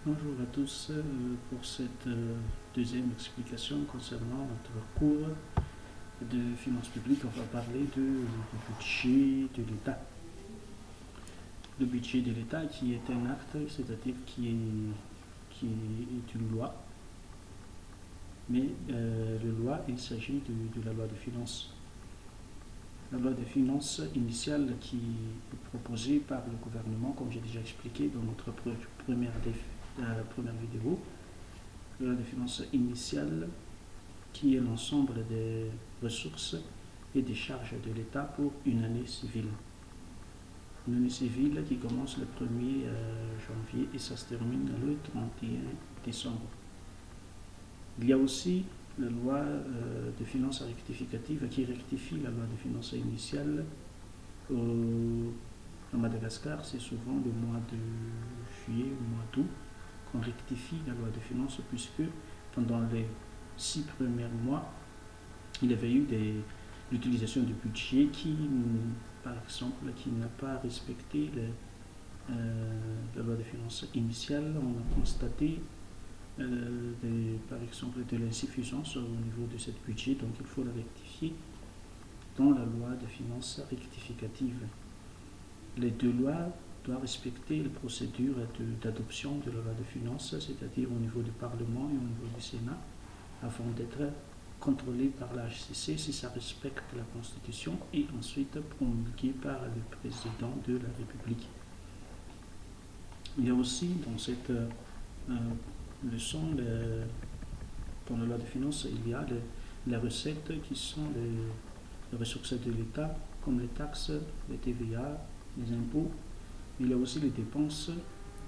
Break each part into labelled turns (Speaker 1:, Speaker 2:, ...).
Speaker 1: Bonjour à tous pour cette deuxième explication concernant notre cours de finances publiques. On va parler du budget de l'État. Le budget de l'État qui est un acte, c'est-à-dire qui est une loi. Mais la loi, il s'agit de la loi de finances. La loi de finances initiale qui est proposée par le gouvernement, comme j'ai déjà expliqué dans notre première vidéo. La loi de finances initiale qui est l'ensemble des ressources et des charges de l'État pour une année civile. Une année civile qui commence le 1er janvier et ça se termine le 31 décembre. Il y a aussi la loi de finances rectificative qui rectifie la loi de finances initiale. À Madagascar, c'est souvent le mois de juillet ou mois d'août qu'on rectifie la loi de finances, puisque pendant les 6 premiers mois, il y avait eu l'utilisation du budget qui, par exemple, qui n'a pas respecté la loi de finances initiale. On a constaté par exemple de l'insuffisance au niveau de ce budget, donc il faut la rectifier dans la loi de finances rectificative. Les deux lois doivent respecter les procédures d'adoption de la loi de finances, c'est-à-dire au niveau du Parlement et au niveau du Sénat, afin d'être contrôlé par la HCC si ça respecte la Constitution et ensuite promulgué par le président de la République. Il y a aussi dans cette leçon, dans la loi de finances, il y a les recettes qui sont les ressources de l'État, comme les taxes, les TVA, les impôts. Il y a aussi les dépenses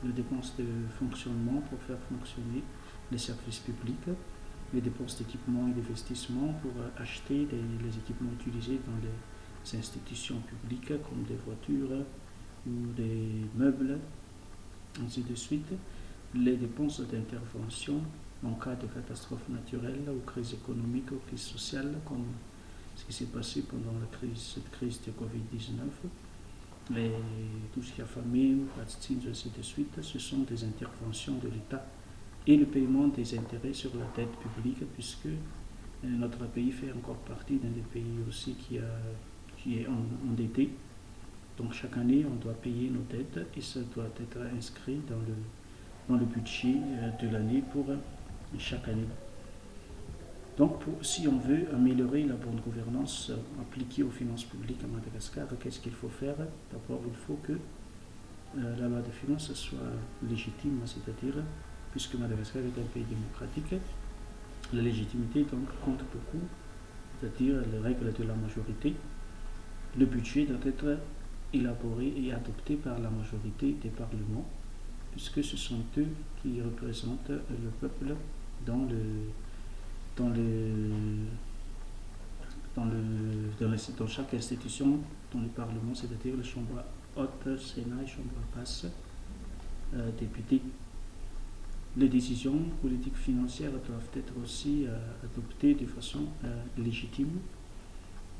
Speaker 1: de fonctionnement pour faire fonctionner les services publics, les dépenses d'équipement et d'investissement pour acheter les équipements utilisés dans les institutions publiques, comme des voitures ou des meubles, ainsi de suite. Les dépenses d'intervention en cas de catastrophe naturelle ou crise économique ou crise sociale, comme ce qui s'est passé pendant cette crise de Covid-19. Tout ce qui a famine, vaccins, ainsi de suite, ce sont des interventions de l'État et le paiement des intérêts sur la dette publique, puisque notre pays fait encore partie d'un des pays aussi qui est endetté. Donc chaque année, on doit payer nos dettes et ça doit être inscrit dans le budget de l'année pour chaque année. Donc, si on veut améliorer la bonne gouvernance appliquée aux finances publiques à Madagascar, qu'est-ce qu'il faut faire? D'abord, il faut que la loi de finances soit légitime, c'est-à-dire, puisque Madagascar est un pays démocratique, la légitimité donc compte beaucoup, c'est-à-dire les règles de la majorité. Le budget doit être élaboré et adopté par la majorité des parlements, puisque ce sont eux qui représentent le peuple dans chaque institution, dans le Parlement, c'est-à-dire la Chambre haute, Sénat et Chambre basse, députés. Les décisions politiques financières doivent être aussi adoptées de façon légitime.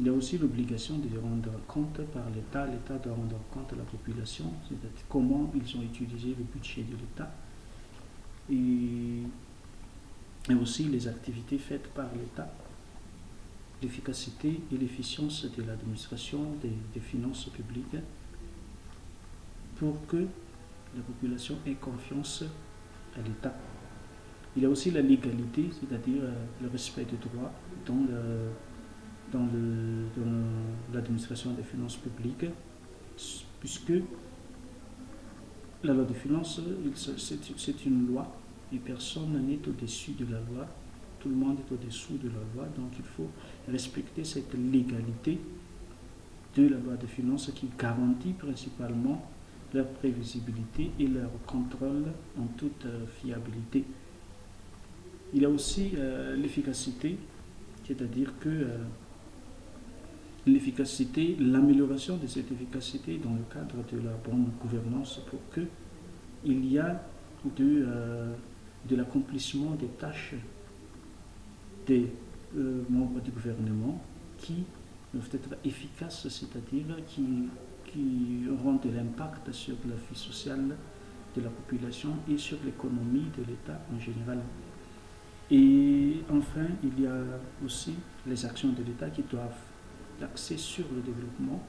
Speaker 1: Il y a aussi l'obligation de rendre compte par l'État. L'État doit rendre compte à la population, c'est-à-dire comment ils ont utilisé le budget de l'État. Et aussi les activités faites par l'État, l'efficacité et l'efficience de l'administration des finances publiques pour que la population ait confiance à l'État. Il y a aussi la légalité, c'est-à-dire le respect des droits dans l'administration des finances publiques, puisque la loi de finances, c'est une loi et personne n'est au-dessus de la loi, tout le monde est au-dessous de la loi, donc il faut respecter cette légalité de la loi de finances qui garantit principalement leur prévisibilité et leur contrôle en toute fiabilité. Il y a aussi l'efficacité, c'est-à-dire que l'amélioration de cette efficacité dans le cadre de la bonne gouvernance pour qu'il y ait de l'accomplissement des tâches des membres du gouvernement qui doivent être efficaces, c'est-à-dire qui auront de l'impact sur la vie sociale de la population et sur l'économie de l'État en général. Et enfin, il y a aussi les actions de l'État qui doivent axer sur le développement.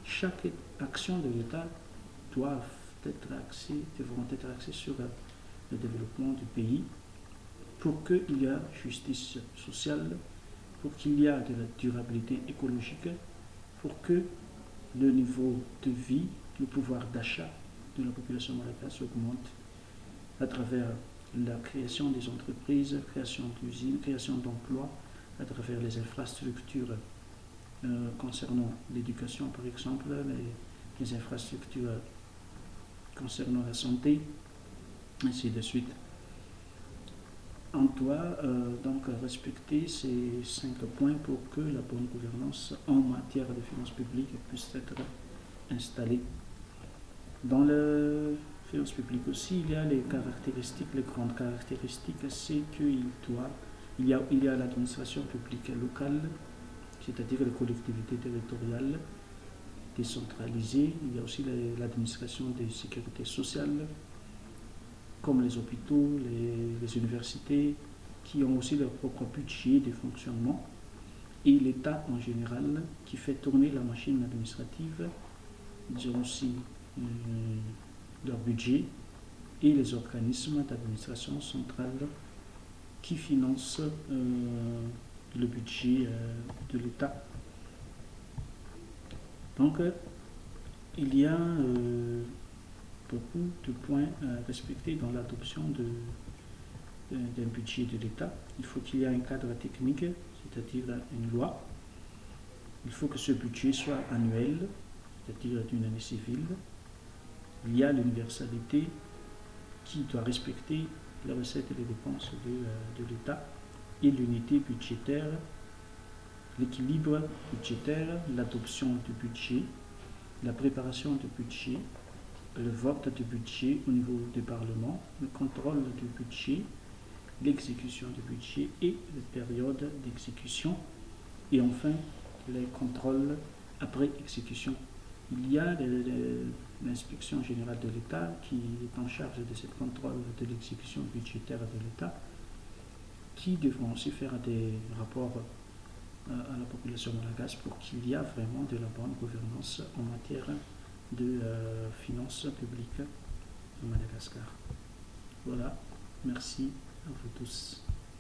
Speaker 1: Chaque action de l'État devront être axées sur le développement du pays pour qu'il y ait justice sociale, pour qu'il y ait de la durabilité écologique, pour que le niveau de vie, le pouvoir d'achat de la population malagasy augmente à travers la création des entreprises, création d'usines, création d'emplois, à travers les infrastructures concernant l'éducation par exemple, les infrastructures concernant la santé, ainsi de suite. On doit donc respecter ces 5 points pour que la bonne gouvernance en matière de finances publiques puisse être installée. Dans les finances publiques aussi, il y a les caractéristiques, les grandes caractéristiques, c'est qu'il y a l'administration publique locale, c'est-à-dire les collectivités territoriales décentralisées. Il y a aussi l'administration des sécurités sociales, comme les hôpitaux, les universités, qui ont aussi leur propre budget de fonctionnement, et l'État en général, qui fait tourner la machine administrative. Ils ont aussi leur budget, et les organismes d'administration centrale qui financent le budget de l'État. Donc, il y a beaucoup de points à respecter dans l'adoption d'un budget de l'État. Il faut qu'il y ait un cadre technique, c'est-à-dire une loi. Il faut que ce budget soit annuel, c'est-à-dire d'une année civile. Il y a l'universalité qui doit respecter les recettes et les dépenses de l'État, et l'unité budgétaire, l'équilibre budgétaire, l'adoption du budget, la préparation du budget, le vote du budget au niveau du Parlement, le contrôle du budget, l'exécution du budget et les périodes d'exécution, et enfin les contrôles après exécution. Il y a l'inspection générale de l'État qui est en charge de ce contrôle de l'exécution budgétaire de l'État, qui devront aussi faire des rapports à la population malagasy pour qu'il y ait vraiment de la bonne gouvernance en matière de finances publiques à Madagascar. Voilà, merci à vous tous.